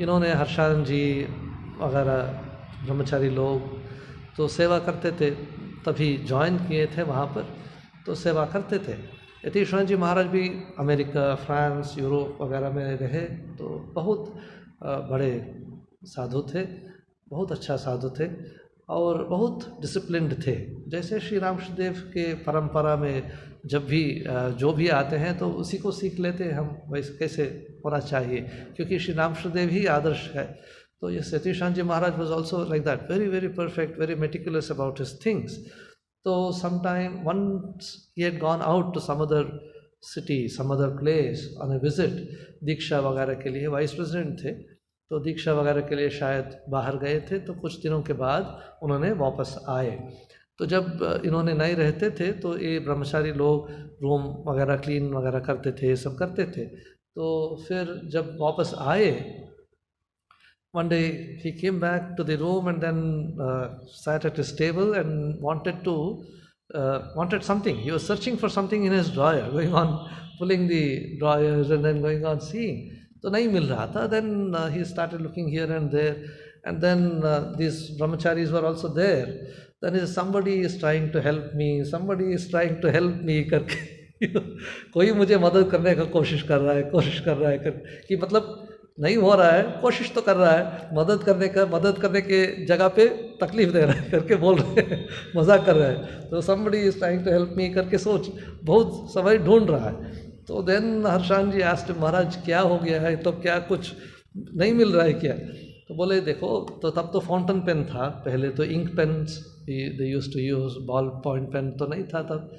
इन्होंने हर्षानंद जी वगैरह ब्रह्मचारी लोग तो सेवा करते थे, तभी ज्वाइन किए थे वहाँ पर, तो सेवा करते थे. यतीश्वरानंद जी महाराज भी अमेरिका, फ्रांस, यूरोप वगैरह में रहे, तो बहुत बड़े साधु थे, बहुत अच्छा साधु थे और बहुत डिसिप्लिन्ड थे. जैसे श्री रामकृष्ण देव के परंपरा में जब भी जो भी आते हैं तो उसी को सीख लेते हैं हम, वैसे कैसे होना चाहिए, क्योंकि श्री रामकृष्ण देव ही आदर्श है. तो ये Yatiswarananda ji Maharaj was also like that, very very perfect, very meticulous about his things. तो sometime once he had gone out to some other city, some other place on a visit, दीक्षा वगैरह के लिए, वाइस प्रेसिडेंट थे, तो दीक्षा वगैरह के लिए शायद बाहर गए थे. तो कुछ दिनों के बाद उन्होंने वापस आए. तो जब इन्होंने नहीं रहते थे तो ये ब्रह्मचारी लोग रूम वगैरह क्लीन वगैरह करते थे, सब करते थे. तो फिर जब वापस आए, one day he came back to the room and then sat at his table and wanted something. He was searching for something in his drawer, going on pulling the drawers and then going on seeing. तो नहीं मिल रहा था. Then he started looking here and there, and then these brahmacharis were also there. Then he said, somebody is trying to help me, somebody is trying to help me करके कोई मुझे मदद करने का कोशिश कर रहा है कि मतलब नहीं हो रहा है, कोशिश तो कर रहा है, मदद करने के जगह पे तकलीफ दे रहा है करके बोल रहे हैं, मजाक कर रहा है. तो somebody is trying to help me करके सोच, बहुत समय ढूंढ रहा है. तो देन हर्षानंद जी आस्क्ड, महाराज क्या हो गया है, तो क्या कुछ नहीं मिल रहा है क्या? तो बोले देखो, तो तब तो फाउंटेन पेन था, पहले तो ink pens they used to use, ball point pen तो नहीं था तब.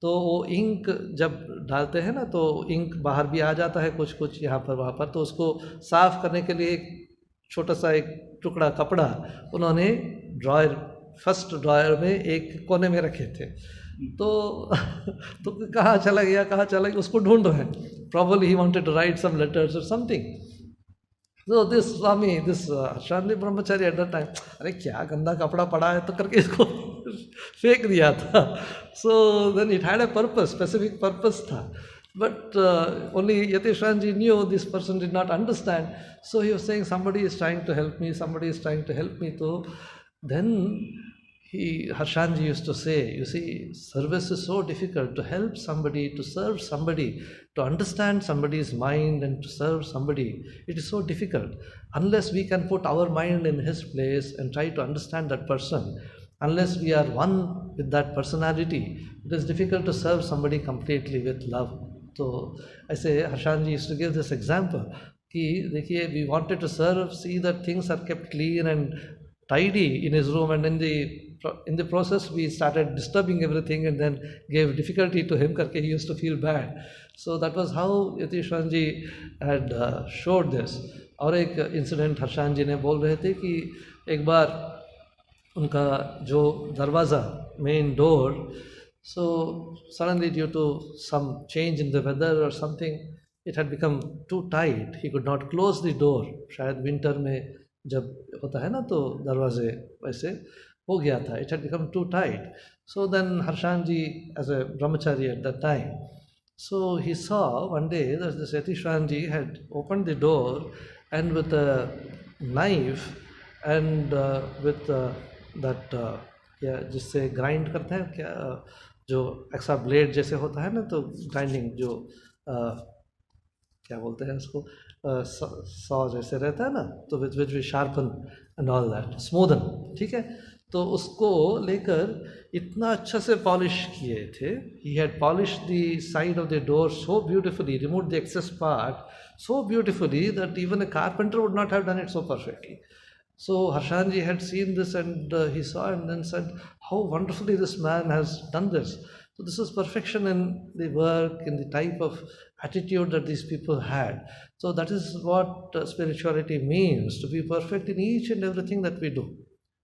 तो वो इंक जब डालते हैं ना तो इंक बाहर भी आ जाता है कुछ कुछ यहाँ पर वहाँ पर. तो उसको साफ़ करने के लिए एक छोटा सा एक टुकड़ा कपड़ा उन्होंने फर्स्ट ड्रायर में एक कोने में रखे थे. तो कहाँ चला गया उसको ढूंढ रहे हैं. Probably he wanted to write some letters और something. So this Swami, this Hrshanand brahmachari at that time, अरे क्या गंदा कपड़ा पड़ा है तो करके इसको फेंक दिया था. So then it had a purpose, specific purpose था. But only Yatesharan ji knew this person did not understand. So he was saying somebody is trying to help me. So then Harshan ji used to say, you see, service is so difficult. To help somebody, to serve somebody, to understand somebody's mind and to serve somebody, it is so difficult. Unless we can put our mind in his place and try to understand that person, unless we are one with that personality, it is difficult to serve somebody completely with love. So I say, Harshan ji used to give this example. कि we wanted to serve, see that things are kept clean and tidy in his room, and in the process we started disturbing everything and then gave difficulty to him करके he used to feel bad. So that was how Yatesharan ji had showed this. और एक इंसिडेंट हर्षान जी ने बोल रहे थे कि एक बार उनका जो दरवाज़ा main door, so suddenly due to some change in the weather or something, it had become too tight. He could not close the door. शायद विंटर में जब होता है ना तो दरवाजे वैसे हो गया था. It had become too tight. So then Harshan ji, as a brahmachari at that time, so he saw one day that this Yatesharan ji had opened the door and with a knife and with that जिससे ग्राइंड करते हैं क्या, जो एक्स्ट्रा ब्लेड जैसे होता है ना, तो ग्राइंडिंग जो क्या बोलते हैं उसको, सॉ जैसे रहता है ना, तो which we sharpen and all that, smoothen, ठीक है। तो उसको लेकर इतना अच्छा से पॉलिश किए थे। He had polish the side of the door so beautifully, remove the excess part so beautifully that even a carpenter would not have done it so perfectly. So Harshanji had seen this, and he saw and then said, how wonderfully this man has done this. So this is perfection in the work, in the type of attitude that these people had. So that is what spirituality means, to be perfect in each and everything that we do,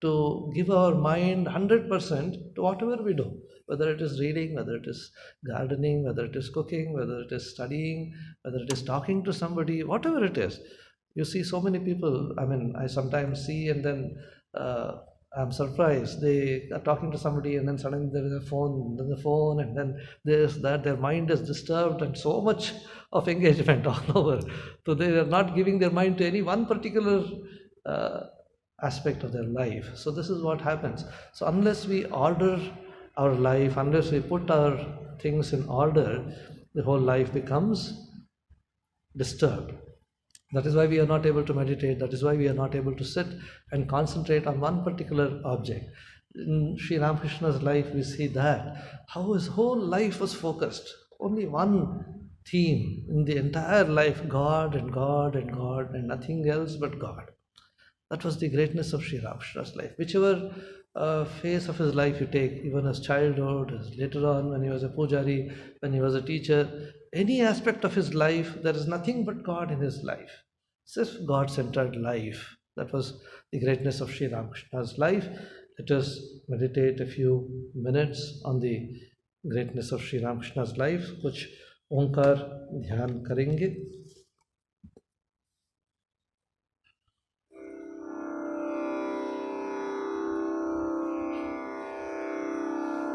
to give our mind 100% to whatever we do, whether it is reading, whether it is gardening, whether it is cooking, whether it is studying, whether it is talking to somebody, whatever it is. You see so many people, I mean, I sometimes see, and then I'm surprised. They are talking to somebody, and then suddenly there is a phone, then the phone, and then this, that, their mind is disturbed, and so much of engagement all over. So they are not giving their mind to any one particular uh, aspect of their life. So this is what happens. So unless we order our life, unless we put our things in order, the whole life becomes disturbed. That is why we are not able to meditate. That is why we are not able to sit and concentrate on one particular object. In Sri Ramakrishna's life, we see that how his whole life was focused. Only one theme in the entire life: God and God and God, and nothing else but God. That was the greatness of Sri Ramakrishna's life. Whichever phase of his life you take, even his childhood, his later on when he was a pujari, when he was a teacher, any aspect of his life, there is nothing but God in his life. It's a God-centered life. That was the greatness of Sri Ramakrishna's life. Let us meditate a few minutes on the greatness of Sri Ramakrishna's life. कुछ ओंकार ध्यान करेंगे.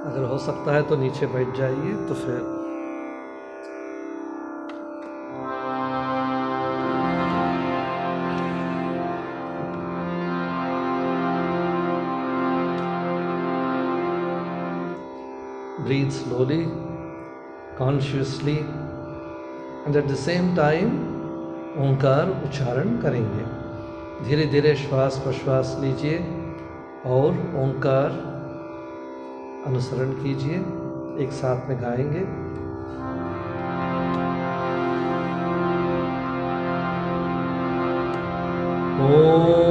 अगर हो सकता है तो नीचे बैठ जाइए, तो फिर breathe slowly, consciously, and at the same time ओंकार उच्चारण करेंगे. धीरे धीरे श्वास प्रश्वास लीजिए और ओंकार अनुसरण कीजिए. एक साथ में गाएंगे. ओम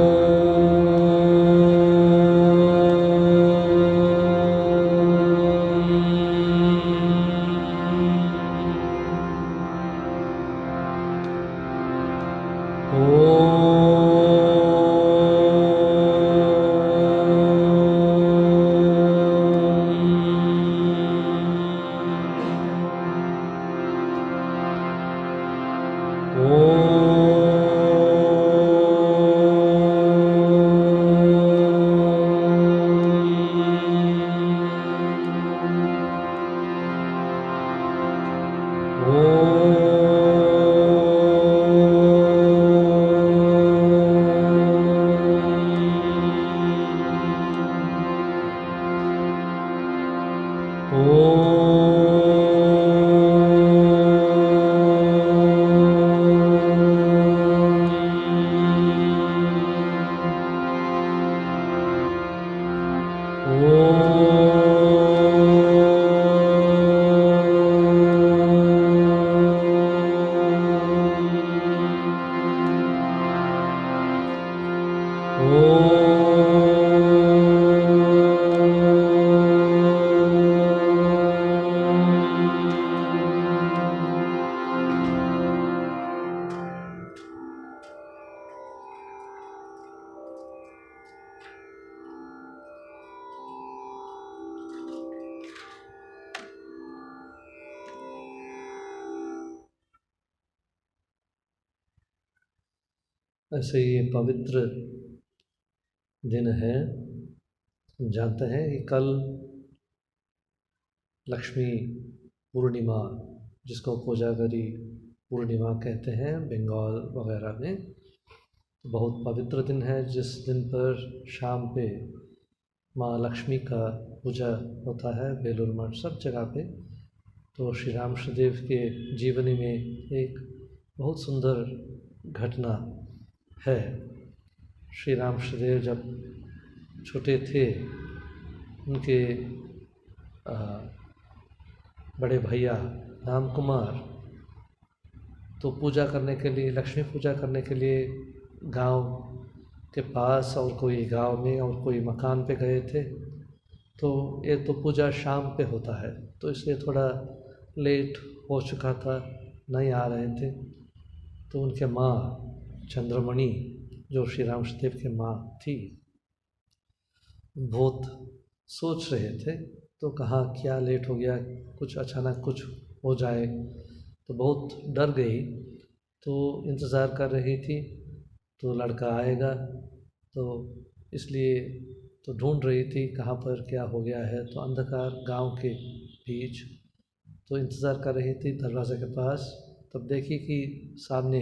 ऐसे ये पवित्र दिन है. हम जानते हैं कि कल लक्ष्मी पूर्णिमा, जिसको कोजागरी पूर्णिमा कहते हैं बंगाल वगैरह में, बहुत पवित्र दिन है, जिस दिन पर शाम पे माँ लक्ष्मी का पूजा होता है बेलूर मठ सब जगह पे. तो श्री रामकृष्ण के जीवनी में एक बहुत सुंदर घटना है. श्री रामकृष्णदेव जब छोटे थे, उनके बड़े भैया रामकुमार तो पूजा करने के लिए, लक्ष्मी पूजा करने के लिए गांव के पास और कोई गांव में और कोई मकान पे गए थे। तो एक तो पूजा शाम पे होता है, तो इसलिए थोड़ा लेट हो चुका था, नहीं आ रहे थे। तो उनके माँ चंद्रमणि, जो श्री रामकृष्णदेव की माँ थी, बहुत सोच रहे थे। तो कहा क्या लेट हो गया, कुछ अचानक कुछ हो जाए, तो बहुत डर गई। तो इंतज़ार कर रही थी तो लड़का आएगा, तो इसलिए तो ढूंढ रही थी कहाँ पर क्या हो गया है। तो अंधकार गांव के बीच, तो इंतज़ार कर रही थी दरवाज़े के पास। तब देखी कि सामने,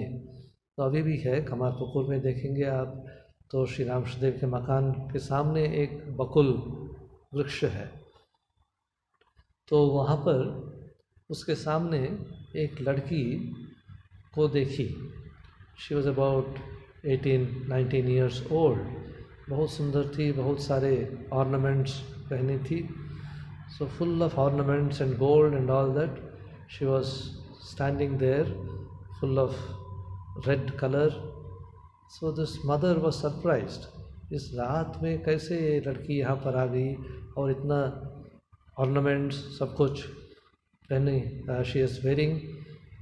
तो अभी भी है कमारपुकुर में देखेंगे आप, तो श्री रामकृष्णदेव के मकान के सामने एक बकुल वृक्ष है। तो वहाँ पर उसके सामने एक लड़की को देखी। She was about 18-19 years old. बहुत सुंदर थी, बहुत सारे ऑर्नामेंट्स पहनी थी। So full of ornaments and gold and all that. She was standing there full of red colour. So this mother was surprised, इस रात में कैसे ये लड़की यहाँ पर आ गई और इतना ऑर्नामेंट्स सब कुछ पहने शी इज़ वेयरिंग।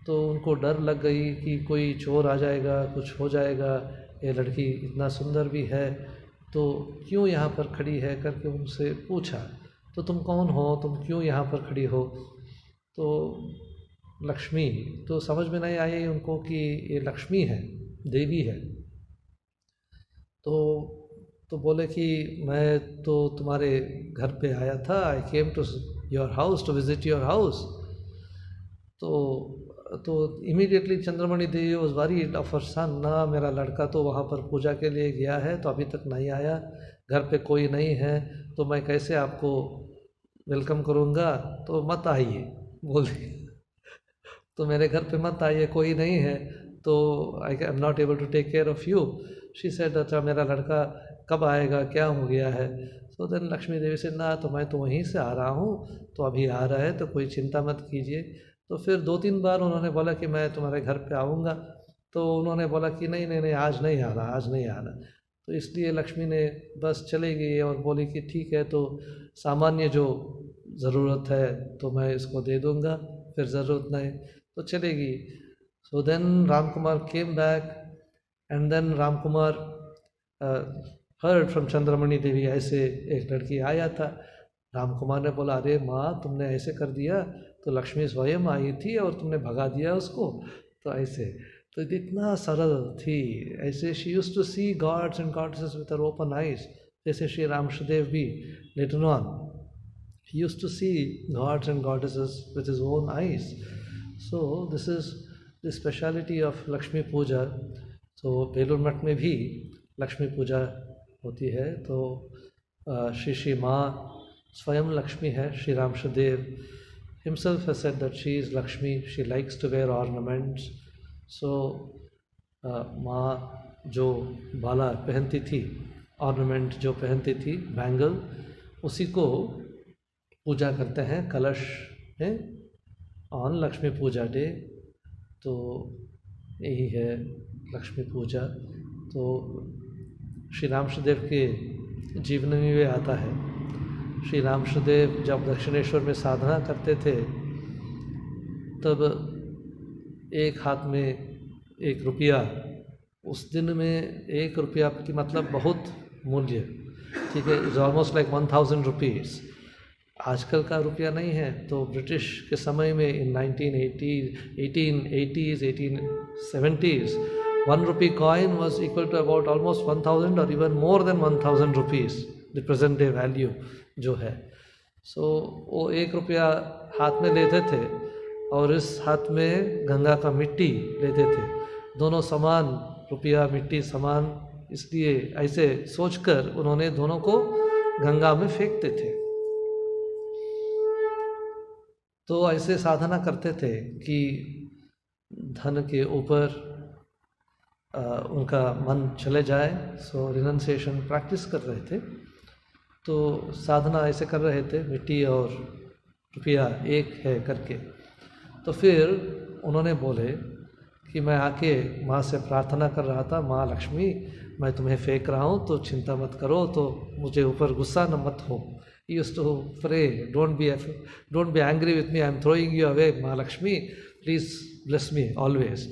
तो उनको डर लग गई कि कोई चोर आ जाएगा, कुछ हो जाएगा, ये लड़की इतना सुंदर भी है तो क्यों यहाँ पर खड़ी है करके उनसे पूछा। तो तुम कौन हो, तुम क्यों यहाँ पर खड़ी हो? तो लक्ष्मी, तो समझ में नहीं आई उनको कि ये लक्ष्मी है, देवी है। तो बोले कि मैं तो तुम्हारे घर पे आया था, I came to your house to visit your house. तो immediately Chandramani Devi was worried of her son, ना मेरा लड़का तो वहाँ पर पूजा के लिए गया है तो अभी तक नहीं आया, घर पे कोई नहीं है, तो मैं कैसे आपको वेलकम करूँगा, तो मत आइए बोली। तो मेरे घर पे मत आइए, कोई नहीं है, तो I am not able to take care of you. She said अच्छा मेरा लड़का कब आएगा, क्या हो गया है? सो देन लक्ष्मी देवी से ना, तो मैं तो वहीं से आ रहा हूँ, तो अभी आ रहा है तो कोई चिंता मत कीजिए। तो फिर 2-3 बार उन्होंने बोला कि मैं तुम्हारे घर पे आऊँगा, तो उन्होंने बोला कि नहीं नहीं नहीं, आज नहीं आ रहा, आज नहीं आ रहा। तो इसलिए लक्ष्मी ने बस चली गई और बोली कि ठीक है, तो सामान्य जो ज़रूरत है तो मैं इसको दे दूँगा, फिर ज़रूरत नहीं तो चलेगी। So then Ramkumar came back and then Ramkumar heard from Chandramani Devi ऐसे एक लड़की आया था। रामकुमार ने बोला अरे माँ तुमने ऐसे कर दिया, तो लक्ष्मी स्वयं आई थी और तुमने भगा दिया उसको, तो ऐसे। तो इतना सरल थी, ऐसे she used to see gods and goddesses with her open eyes, जैसे श्री रामकृष्णदेव भी later on he used to see gods and goddesses with his own eyes. So this is the speciality of Lakshmi Puja. So Belur Math में भी लक्ष्मी पूजा होती है। तो श्री श्री माँ स्वयं लक्ष्मी है। Shri Ramakrishnadev himself has said that she is Lakshmi, she likes to wear ornaments. So माँ जो बाला पहनती थी, ऑर्नामेंट जो पहनती थी, बैंगल, उसी को पूजा करते हैं कलश में ऑन लक्ष्मी पूजा डे। तो यही है लक्ष्मी पूजा। तो श्री रामकृष्णदेव के जीवन में ये आता है। श्री रामकृष्णदेव जब दक्षिणेश्वर में साधना करते थे, तब एक हाथ में 1 रुपया, उस दिन में 1 रुपया की मतलब बहुत मूल्य, ठीक है, इज़ ऑलमोस्ट लाइक 1000 रुपीज़। आजकल का रुपया नहीं है। तो ब्रिटिश के समय में इन 1880s 1870s 1 rupee coin was equal to about almost 1000 or even more than 1000 rupees, the present day value जो है। सो वो 1 रुपया हाथ में लेते थे और इस हाथ में गंगा का मिट्टी लेते थे, दोनों समान, रुपया मिट्टी समान, इसलिए ऐसे सोचकर उन्होंने दोनों को गंगा में फेंकते थे। तो ऐसे साधना करते थे कि धन के ऊपर उनका मन चले जाए। सो रिनंसिएशन प्रैक्टिस कर रहे थे। तो साधना ऐसे कर रहे थे, मिट्टी और रुपया एक है करके। तो फिर उन्होंने बोले कि मैं आके माँ से प्रार्थना कर रहा था, माँ लक्ष्मी मैं तुम्हें फेंक रहा हूँ तो चिंता मत करो, तो मुझे ऊपर गुस्सा न मत हो। He used to pray, don't be angry with me, I am throwing you away, माँ Lakshmi, please bless me always.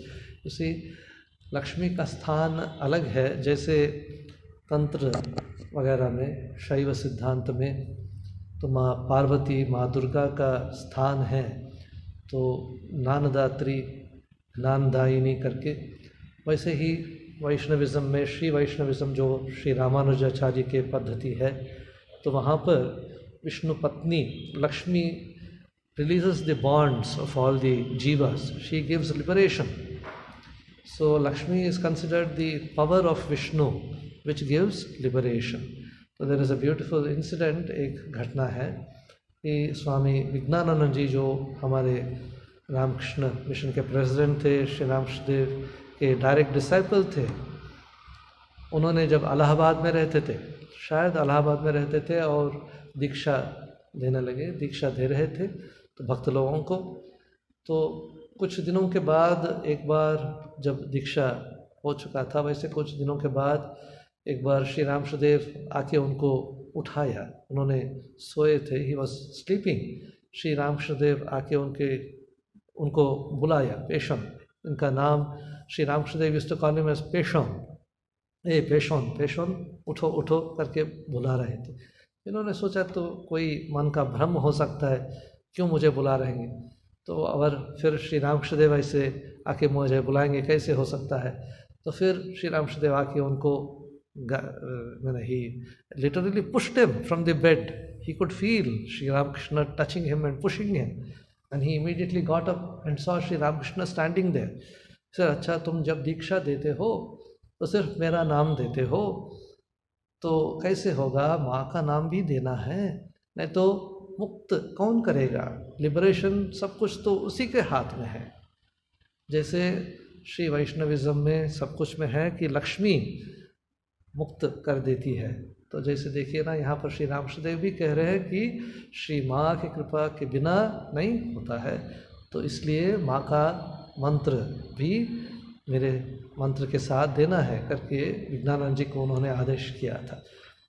You see, Lakshmi का स्थान अलग है। जैसे तंत्र वगैरह में, शैव सिद्धांत में तो माँ पार्वती, माँ दुर्गा का स्थान है, तो ज्ञानदात्री, ज्ञानदायिनी करके। वैसे ही वैष्णविज़्म में, श्री वैष्णविज़्म जो श्री रामानुजाचार्य के पद्धति है, तो वहाँ पर विष्णु पत्नी Lakshmi releases the bonds of all the jivas. She gives liberation. So Lakshmi is considered the power of Vishnu, which gives liberation. So there is a beautiful incident, एक घटना है कि स्वामी विज्ञानानंद जी जो हमारे रामकृष्ण मिशन के प्रेसिडेंट थे, श्री रामकृष्णदेव के डायरेक्ट डिसाइपल थे, उन्होंने जब इलाहाबाद में रहते थे, शायद इलाहाबाद में रहते थे और दीक्षा देने लगे, दीक्षा दे रहे थे तो भक्त लोगों को। तो कुछ दिनों के बाद एक बार जब दीक्षा हो चुका था, वैसे कुछ दिनों के बाद एक बार श्री रामकृष्णदेव आके उनको उठाया। उन्होंने सोए थे, he was sleeping. Shri Ramakrishnadev आके उनको बुलाया, पेशम, इनका नाम Shri Ramakrishnadev used to call him as Pesham. ए पेशोन, पेशोन, उठो उठो करके बुला रहे थे। इन्होंने सोचा तो कोई मन का भ्रम हो सकता है, क्यों मुझे बुला रहे हैं। तो और फिर श्री रामकृष्णदेव ऐसे आके मुझे बुलाएंगे, कैसे हो सकता है। तो फिर श्री रामकृष्णदेव आके उनको मैंने he literally pushed him from the bed. He could feel Shri Ramakrishna touching him and pushing him, and he immediately got up and saw Shri Ramakrishna standing there. Sir अच्छा, तुम जब दीक्षा देते हो तो सिर्फ मेरा नाम देते हो, तो कैसे होगा, माँ का नाम भी देना है, नहीं तो मुक्त कौन करेगा। लिबरेशन सब कुछ तो उसी के हाथ में है। जैसे श्री वैष्णविज्म में सब कुछ में है कि लक्ष्मी मुक्त कर देती है, तो जैसे देखिए ना, यहाँ पर श्री रामकृष्णदेव भी कह रहे हैं कि श्री माँ की कृपा के बिना नहीं होता है। तो इसलिए माँ का मंत्र भी मेरे मंत्र के साथ देना है करके विज्ञानानंद जी को उन्होंने आदेश किया था।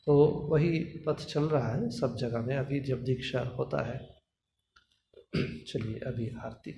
तो वही पथ चल रहा है सब जगह में अभी जब दीक्षा होता है। चलिए अभी आरती।